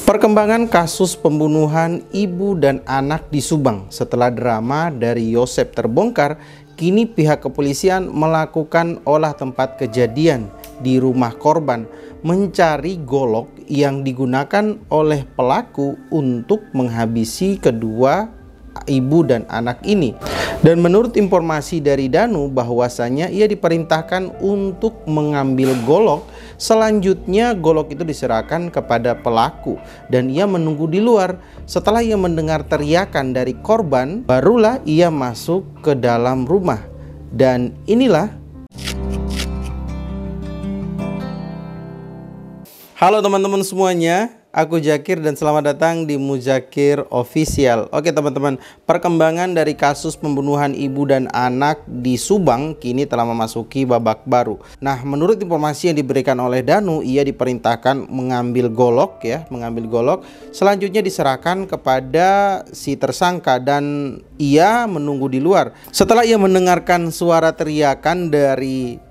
Perkembangan kasus pembunuhan ibu dan anak di Subang setelah drama dari Yosep terbongkar, kini pihak kepolisian melakukan olah tempat kejadian di rumah korban, mencari golok yang digunakan oleh pelaku untuk menghabisi kedua ibu dan anak ini. Dan menurut informasi dari Danu bahwasanya ia diperintahkan untuk mengambil golok. Selanjutnya golok itu diserahkan kepada pelaku dan ia menunggu di luar. Setelah ia mendengar teriakan dari korban, barulah ia masuk ke dalam rumah. Dan inilah. Halo teman-teman semuanya, aku Zakir dan selamat datang di Muzakir Official. Oke teman-teman, perkembangan dari kasus pembunuhan ibu dan anak di Subang kini telah memasuki babak baru. Nah, menurut informasi yang diberikan oleh Danu, ia diperintahkan mengambil golok selanjutnya diserahkan kepada si tersangka dan ia menunggu di luar. Setelah ia mendengarkan suara teriakan dari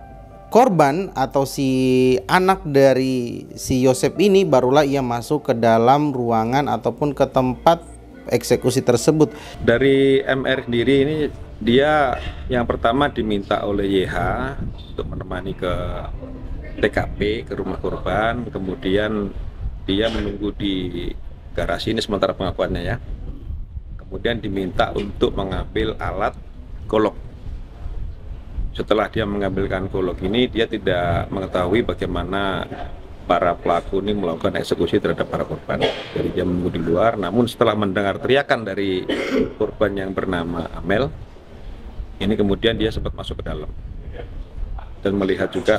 korban atau si anak dari si Yosep ini, barulah ia masuk ke dalam ruangan ataupun ke tempat eksekusi tersebut. Dari MR sendiri ini dia yang pertama diminta oleh YH untuk menemani ke TKP, ke rumah korban, kemudian dia menunggu di garasi ini sementara pengakuannya ya. Kemudian diminta untuk mengambil alat golok. Setelah dia mengambilkan golok ini, dia tidak mengetahui bagaimana para pelaku ini melakukan eksekusi terhadap para korban. Jadi dia menunggu di luar, namun setelah mendengar teriakan dari korban yang bernama Amel, ini kemudian dia sempat masuk ke dalam dan melihat juga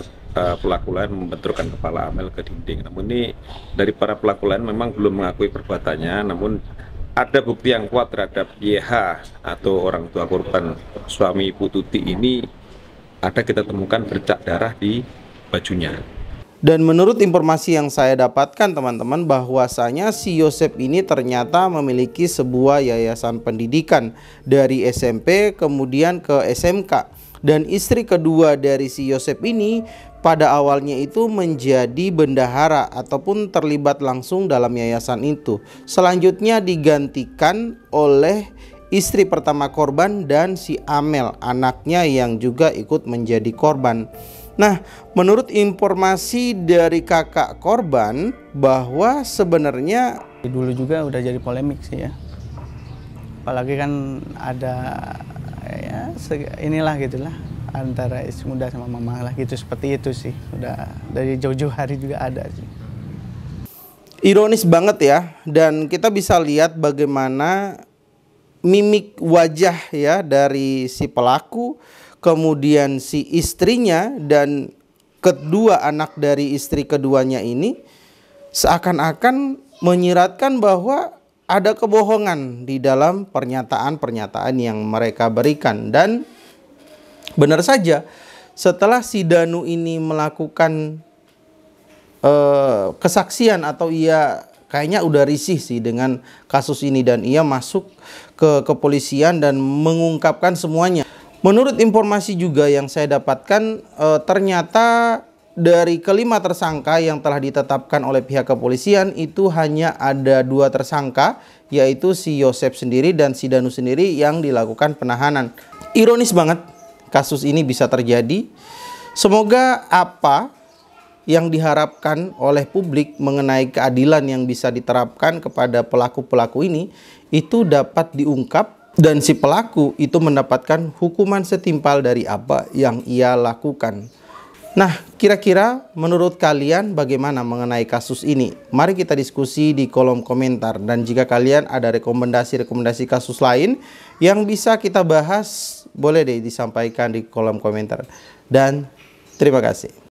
pelaku lain membenturkan kepala Amel ke dinding. Namun ini dari para pelaku lain memang belum mengakui perbuatannya, namun ada bukti yang kuat terhadap YH atau orang tua korban suami Ibu Tuti ini. Ada kita temukan bercak darah di bajunya. Dan menurut informasi yang saya dapatkan teman-teman, bahwasanya si Yosep ini ternyata memiliki sebuah yayasan pendidikan dari SMP kemudian ke SMK. Dan istri kedua dari si Yosep ini pada awalnya itu menjadi bendahara ataupun terlibat langsung dalam yayasan itu. Selanjutnya digantikan oleh istri pertama korban dan si Amel, anaknya yang juga ikut menjadi korban. Nah, menurut informasi dari kakak korban bahwa sebenarnya dulu juga udah jadi polemik sih ya. Apalagi kan ada ya inilah gitulah antara istri muda sama mama lah gitu, seperti itu sih. Udah dari jauh-jauh hari juga ada sih. Ironis banget ya, dan kita bisa lihat bagaimana mimik wajah ya dari si pelaku, kemudian si istrinya dan kedua anak dari istri keduanya ini seakan-akan menyiratkan bahwa ada kebohongan di dalam pernyataan-pernyataan yang mereka berikan. Dan benar saja, setelah si Danu ini melakukan kesaksian atau ia kayaknya udah risih sih dengan kasus ini dan ia masuk ke kepolisian dan mengungkapkan semuanya. Menurut informasi juga yang saya dapatkan, ternyata dari kelima tersangka yang telah ditetapkan oleh pihak kepolisian itu hanya ada 2 tersangka, yaitu si Yosep sendiri dan si Danu sendiri yang dilakukan penahanan. Ironis banget kasus ini bisa terjadi. Semoga apa yang diharapkan oleh publik mengenai keadilan yang bisa diterapkan kepada pelaku-pelaku ini itu dapat diungkap dan si pelaku itu mendapatkan hukuman setimpal dari apa yang ia lakukan. Nah, kira-kira menurut kalian bagaimana mengenai kasus ini? Mari kita diskusi di kolom komentar, dan jika kalian ada rekomendasi-rekomendasi kasus lain yang bisa kita bahas, boleh deh disampaikan di kolom komentar. Dan terima kasih.